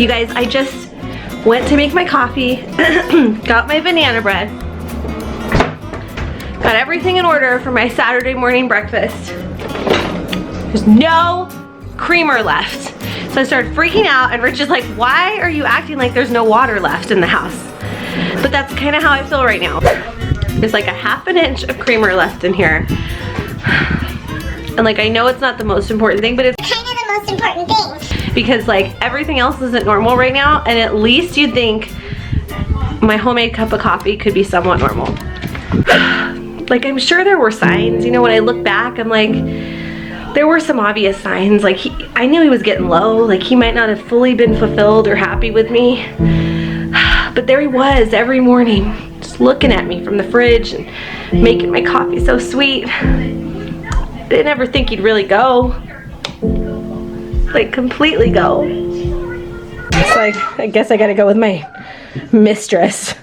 You guys, I just went to make my coffee, got my banana bread, got everything in order for my Saturday morning breakfast. There's no creamer left. So I started freaking out, and Rich is like, why are you acting like there's no water left in the house? But that's kind of how I feel right now. There's like a ½ inch of creamer left in here. And like, I know it's not the most important thing, but it's kind of the most important thing. Because like everything else isn't normal right now, and at least you'd think my homemade cup of coffee could be somewhat normal. Like, I'm sure there were signs, you know, when I look back, I'm like, there were some obvious signs. Like, I knew he was getting low, like he might not have fully been fulfilled or happy with me. But there he was every morning, just looking at me from the fridge and making my coffee so sweet. I didn't ever think he'd really go. Like, completely go. So I guess I gotta go with my mistress.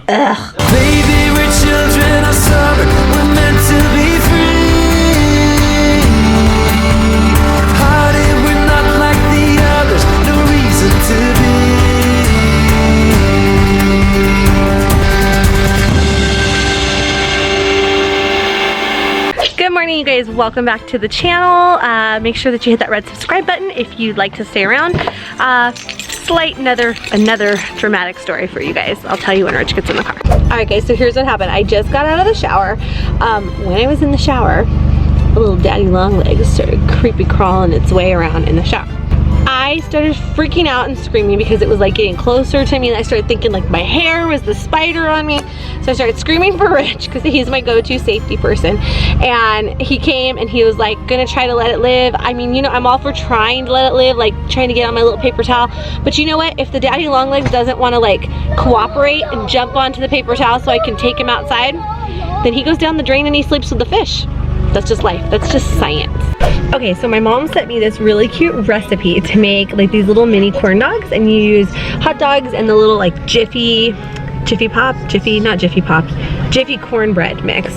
Ugh. Baby, we're children of summer, we're meant to be free. Hearted, we're not like the others, no reason to be. Good morning, you guys. Welcome back to the channel. Make sure that you hit that red subscribe button if you'd like to stay around. Another dramatic story for you guys. I'll tell you when Rich gets in the car. Alright guys, so here's what happened. I just got out of the shower. When I was in the shower, a little daddy long legs started creepy crawling its way around in the shower. I started freaking out and screaming because it was like getting closer to me, and I started thinking like my hair was the spider on me. So I started screaming for Rich because he's my go-to safety person, and he came and he was like gonna try to let it live. I mean, you know, I'm all for trying to let it live, like trying to get on my little paper towel, but you know what, if the daddy long legs doesn't want to like cooperate and jump onto the paper towel so I can take him outside, then he goes down the drain and he sleeps with the fish. That's just life. That's just science. Okay, so my mom sent me this really cute recipe to make like these little mini corn dogs, and you use hot dogs and the little like Jiffy cornbread mix.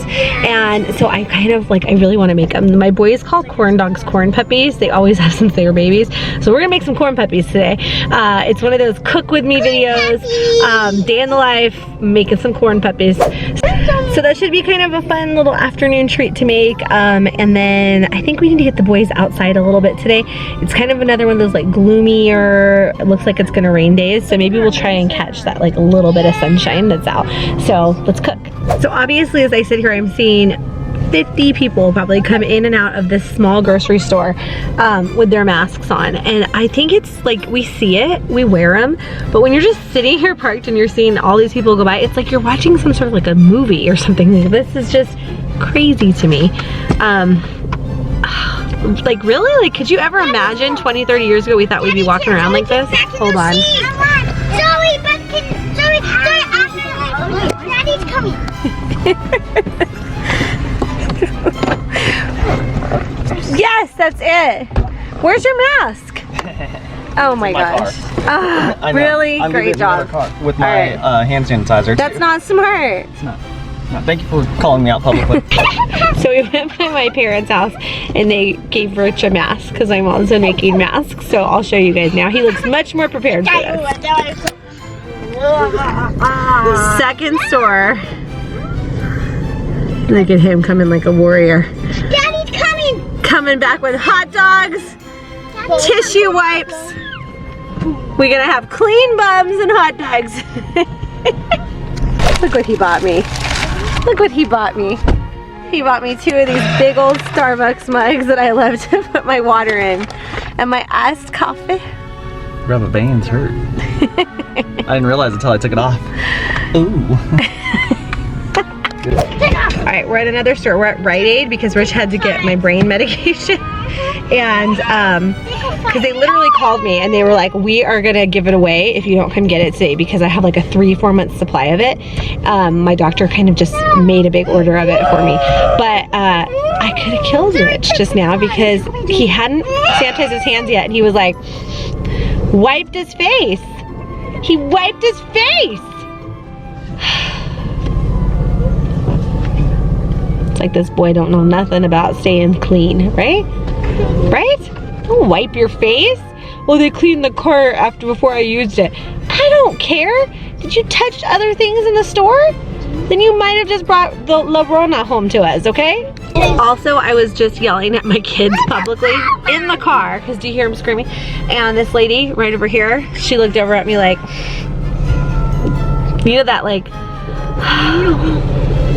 And so I kind of like, I really want to make them. My boys call corn dogs corn puppies. They always have since they were babies. So we're gonna make some corn puppies today. It's one of those cook with me videos. Day in the life, making some corn puppies. So that should be kind of a fun little afternoon treat to make. And then I think we need to get the boys outside a little bit today. It's kind of another one of those like gloomier, it looks like it's gonna rain days. So maybe we'll try and catch that like a little bit of sunshine that's out. So let's cook. So obviously as I sit here, I'm seeing 50 people probably come in and out of this small grocery store with their masks on, and I think it's like, we see it, we wear them, but when you're just sitting here parked and you're seeing all these people go by, it's like you're watching some sort of like a movie or something. This is just crazy to me. Like, really? Like, could you ever imagine 20-30 years ago we thought we'd be walking around like this? Hold on. Daddy's coming. Yes, that's it. Where's your mask? Oh my gosh. Really? Great job. With my hand sanitizer. That's not smart. It's not. No, thank you for calling me out publicly. So we went by my parents' house and they gave Rich a mask because I'm also making masks. So I'll show you guys now. He looks much more prepared for this. Second store. Look at him coming like a warrior. Daddy's coming. Coming back with hot dogs, tissue wipes. We're gonna have clean bums and hot dogs. Look what he bought me. Look what he bought me. He bought me 2 of these big old Starbucks mugs that I love to put my water in, and my iced coffee. Rubber bands hurt. I didn't realize until I took it off. Ooh. Alright, we're at another store. We're at Rite Aid because Rich had to get my brain medication. And because they literally called me and they were like, we are gonna give it away if you don't come get it today, because I have like a 3-4 month supply of it. My doctor kind of just made a big order of it for me, but I could have killed Rich just now because he hadn't sanitized his hands yet, and he was like, wiped his face. He wiped his face. It's like this boy don't know nothing about staying clean, right? Right? Don't wipe your face. well, they cleaned the car before I used it. I don't care. Did you touch other things in the store? Then you might have just brought the LaRona home to us, okay? Also, I was just yelling at my kids publicly in the car, because do you hear them screaming? And this lady right over here, she looked over at me like, you know that like,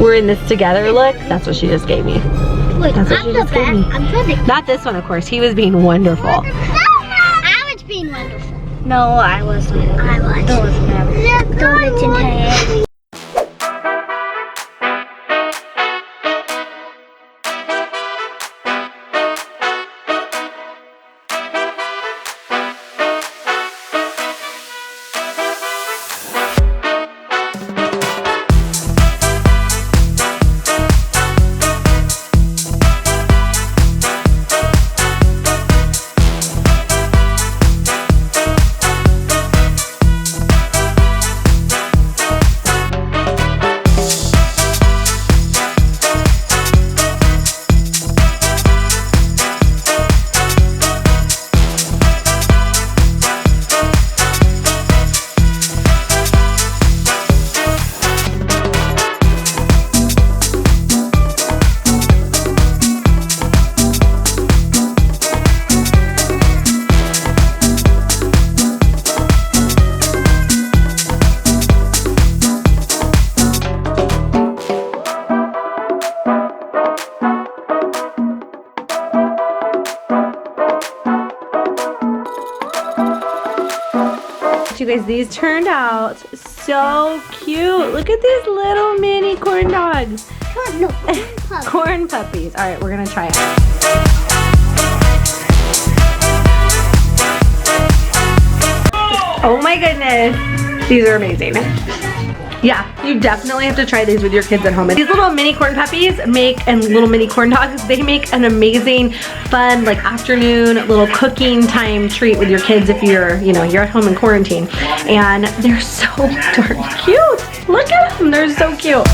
we're in this together look? That's what she just gave me. That's what she just gave me. Not this one, of course. He was being wonderful. I was being wonderful. No, I wasn't. I was. Don't listen to him. You guys, these turned out so cute. Look at these little mini corn dogs. No, Corn puppies. All right, we're gonna try it. Oh my goodness, these are amazing. Yeah, you definitely have to try these with your kids at home. These little mini corn puppies and little mini corn dogs, they make an amazing, fun, like afternoon little cooking time treat with your kids if you're, you're at home in quarantine. And they're so darn cute. Look at them, they're so cute.